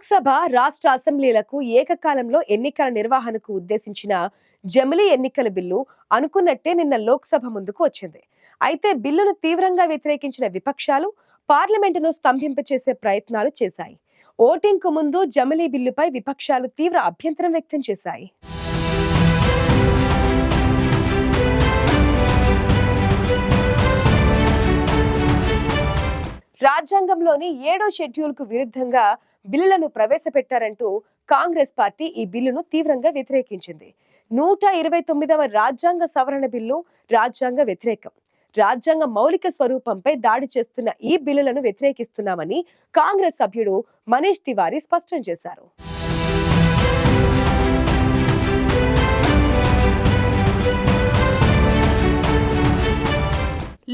లోక్సభ రాష్ట్ర అసెంబ్లీలకు ఏకకాలంలో ఎన్నికల నిర్వహణకు ఉద్దేశించిన జమిలీ ఎన్నికల బిల్లు అనుకున్నట్టే నిన్న లోక్సభ ముందుకు వచ్చింది. అయితే బిల్లును తీవ్రంగా వ్యతిరేకించిన విపక్షాలు పార్లమెంటును స్తంభింపచేసే ప్రయత్నాలు చేశాయి. ఓటింగ్ కు ముందు జమిలీ బిల్లుపై విపక్షాలు తీవ్ర అభ్యంతరం వ్యక్తం చేశాయి. రాజ్యాంగంలోని 7వ షెడ్యూల్ కు విరుద్ధంగా బిల్లులను ప్రవేశపెట్టారంటూ కాంగ్రెస్ పార్టీ ఈ బిల్లును తీవ్రంగా వ్యతిరేకించింది. 129వ రాజ్యాంగ సవరణ బిల్లు రాజ్యాంగ వ్యతిరేకం. రాజ్యాంగ మౌలిక స్వరూపంపై దాడి చేస్తున్న ఈ బిల్లులను వ్యతిరేకిస్తున్నామని కాంగ్రెస్ సభ్యుడు మనీష్ తివారీ స్పష్టం చేశారు.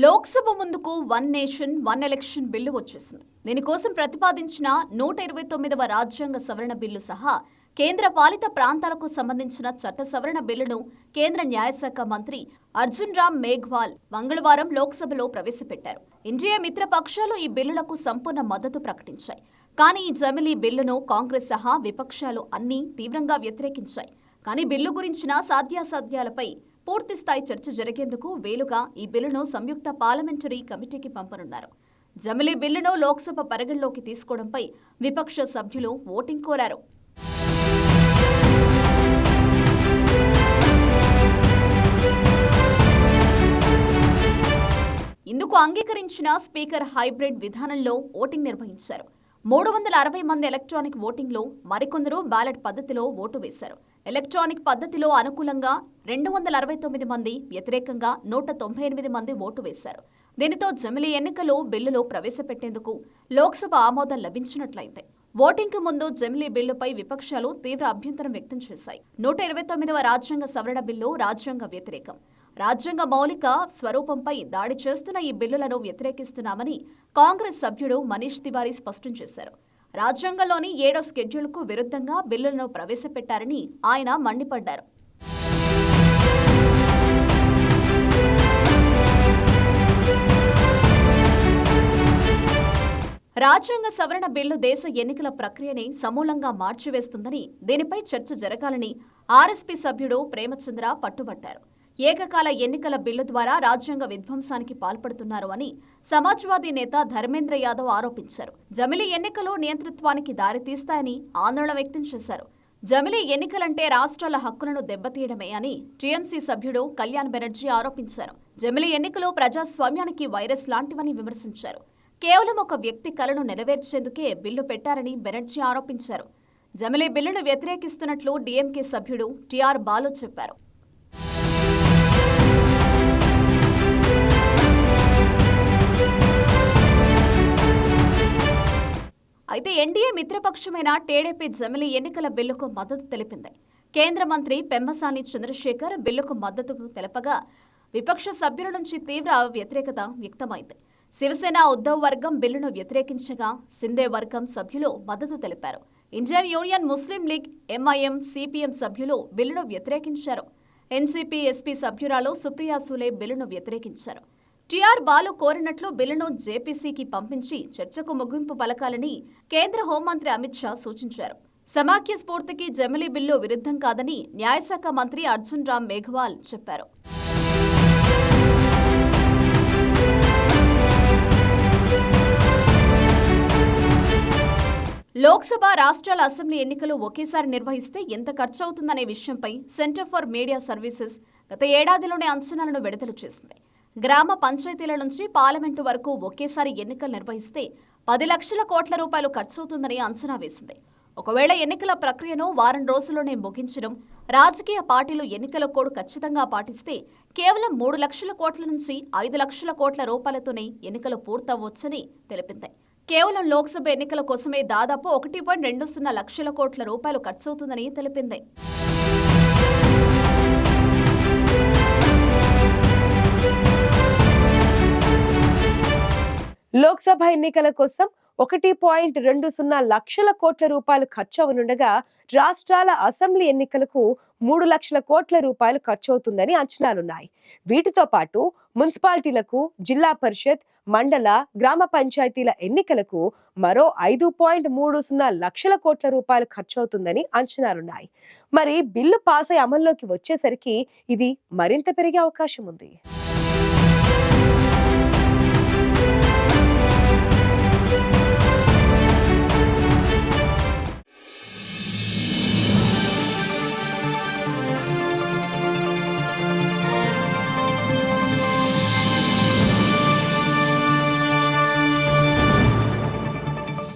లోక్సభ ముందుకు one nation one election bill వచ్చేసింది. దీనికోసం ప్రతిపాదించిన 129వ రాజ్యాంగ సవరణ బిల్లు సహా కేంద్ర పాలిత ప్రాంతాలకు సంబంధించిన చట్ట సవరణ బిల్లును కేంద్ర న్యాయశాఖ మంత్రి అర్జున్ రామ్ మేఘ్వాల్ మంగళవారం లోక్సభలో ప్రవేశపెట్టారు. ఎన్డీఏ మిత్ర పక్షాలు ఈ బిల్లులకు సంపూర్ణ మద్దతు ప్రకటించాయి. కానీ ఈ జమిలీ బిల్లును కాంగ్రెస్ సహా విపక్షాలు అన్నీ తీవ్రంగా వ్యతిరేకించాయి. కానీ బిల్లు గురించిన సాధ్యాసాధ్యాలపై పూర్తిస్థాయి చర్చ జరిగేందుకు వేలుగా ఈ బిల్లును సంయుక్త పార్లమెంటరీ కమిటీకి పంపనున్నారు. జమిలీ బిల్లును లోక్సభ పరిగణలోకి తీసుకోవడంపై విపక్ష సభ్యులు ఓటింగ్ కోరారు. ఇందుకు అంగీకరించిన స్పీకర్ హైబ్రిడ్ విధానంలో ఓటింగ్ నిర్వహించారు. 360 మంది ఎలక్ట్రానిక్ ఓటింగ్లో, మరికొందరు బ్యాలెట్ పద్ధతిలో ఓటు వేశారు. ఎలక్ట్రానిక్ పద్ధతిలో అనుకూలంగా 269 మంది, వ్యతిరేకంగా 198 మంది ఓటు వేశారు. దీనితో జమిలీ ఎన్నికలు బిల్లులో ప్రవేశపెట్టేందుకు లోక్సభ ఆమోదం లభించినట్లయింది. ఓటింగ్కు ముందు జమిలీ బిల్లుపై విపక్షాలు తీవ్ర అభ్యంతరం వ్యక్తం చేశాయి. 129వ రాజ్యాంగ సవరణ బిల్లు రాజ్యాంగ వ్యతిరేకం. రాజ్యాంగ మౌలిక స్వరూపంపై దాడి చేస్తున్న ఈ బిల్లులను వ్యతిరేకిస్తున్నామని కాంగ్రెస్ సభ్యుడు మనీష్ తివారీ స్పష్టం చేశారు. రాజ్యాంగంలోని 7వ షెడ్యూల్కు విరుద్ధంగా బిల్లులను ప్రవేశపెట్టారని ఆయన మండిపడ్డారు. రాజ్యాంగ సవరణ బిల్లు దేశ ఎన్నికల ప్రక్రియని సమూలంగా మార్చివేస్తుందని, దీనిపై చర్చ జరగాలని ఆర్ఎస్పీ సభ్యుడు ప్రేమచంద్ర పట్టుబట్టారు. ఏకకాల ఎన్నికల బిల్లు ద్వారా రాజ్యాంగ విధ్వంసానికి పాల్పడుతున్నారు అని సమాజ్వాదీ నేత ధర్మేంద్ర యాదవ్ ఆరోపించారు. జమిలీ ఎన్నికలు నియంతృత్వానికి దారితీస్తాయని ఆందోళన వ్యక్తం చేశారు. జమిలీ ఎన్నికలంటే రాష్ట్రాల హక్కులను దెబ్బతీయడమే అని టీఎంసీ సభ్యుడు కళ్యాణ్ బెనర్జీ ఆరోపించారు. జమిలీ ఎన్నికలు ప్రజాస్వామ్యానికి వైరస్ లాంటివని విమర్శించారు. కేవలం ఒక వ్యక్తి కలను నెరవేర్చేందుకే బిల్లు పెట్టారని బెనర్జీ ఆరోపించారు. జమిలీ బిల్లును వ్యతిరేకిస్తున్నట్లు డీఎంకే సభ్యుడు టీఆర్ బాలు చెప్పారు. అయితే ఎన్డీఏ మిత్రపక్షమైన టీడీపీ జమిలీ ఎన్నికల బిల్లుకు మద్దతు తెలిపింది. కేంద్ర మంత్రి పెమ్మసాని చంద్రశేఖర్ బిల్లుకు మద్దతు తెలపగా విపక్ష సభ్యుల నుంచి తీవ్ర వ్యతిరేకత వ్యక్తమైంది. శివసేన ఉద్ధవ్ వర్గం బిల్లును వ్యతిరేకించగా సిందే వర్గం సభ్యులు మద్దతు తెలిపారు. ఇండియన్ యూనియన్ ముస్లిం లీగ్, ఎంఐఎం, సిపిఎం సభ్యులు బిల్లును వ్యతిరేకించారు. ఎన్సీపీ ఎస్పీ సభ్యురాలు సుప్రియా సూలే బిల్లును వ్యతిరేకించారు. టీఆర్ బాలు కోరినట్లు బిల్లును జేపీసీకి పంపించి చర్చకు ముగింపు పలకాలని కేంద్ర హోంమంత్రి అమిత్ షా సూచించారు. సమాఖ్య స్ఫూర్తికి జమిలీ బిల్లు విరుద్ధం కాదని న్యాయశాఖ మంత్రి అర్జున్ రామ్ మేఘ్వాల్ చెప్పారు. లోక్సభ, రాష్ట్రాల అసెంబ్లీ ఎన్నికలు ఒకేసారి నిర్వహిస్తే ఎంత ఖర్చవుతుందనే విషయంపై సెంటర్ ఫర్ మీడియా సర్వీసెస్ గత ఏడాదిలోనే అంచనాలను విడుదల చేసింది. గ్రామ పంచాయతీల నుంచి పార్లమెంటు వరకు ఒకేసారి ఎన్నికలు నిర్వహిస్తే 10 లక్షల కోట్ల రూపాయలు ఖర్చవుతుందని అంచనా వేసింది. ఒకవేళ ఎన్నికల ప్రక్రియను వారం రోజుల్లోనే ముగించడం, రాజకీయ పార్టీలు ఎన్నికల కోడ్ ఖచ్చితంగా పాటిస్తే కేవలం 3 లక్షల కోట్ల నుంచి 5 లక్షల కోట్ల రూపాయలతోనే ఎన్నికలు పూర్తవచ్చని తెలిపింది. కేవలం లోక్సభ ఎన్నికల కోసమే దాదాపు 1.20 లక్షల కోట్ల రూపాయలు ఖర్చవుతుందని తెలిపింది. లోక్సభ ఎన్నికల కోసం 1.20 లక్షల కోట్ల రూపాయలు ఖర్చు అవనుండగా రాష్ట్రాల అసెంబ్లీ ఎన్నికలకు 3 లక్షల కోట్ల రూపాయలు ఖర్చవుతుందని అంచనాలున్నాయి. వీటితో పాటు మున్సిపాలిటీలకు, జిల్లా పరిషత్, మండల, గ్రామ పంచాయతీల ఎన్నికలకు మరో 5.30 లక్షల కోట్ల రూపాయలు ఖర్చవుతుందని అంచనాలున్నాయి. మరి బిల్లు పాస్ అయి అమల్లోకి వచ్చేసరికి ఇది మరింత పెరిగే అవకాశం ఉంది.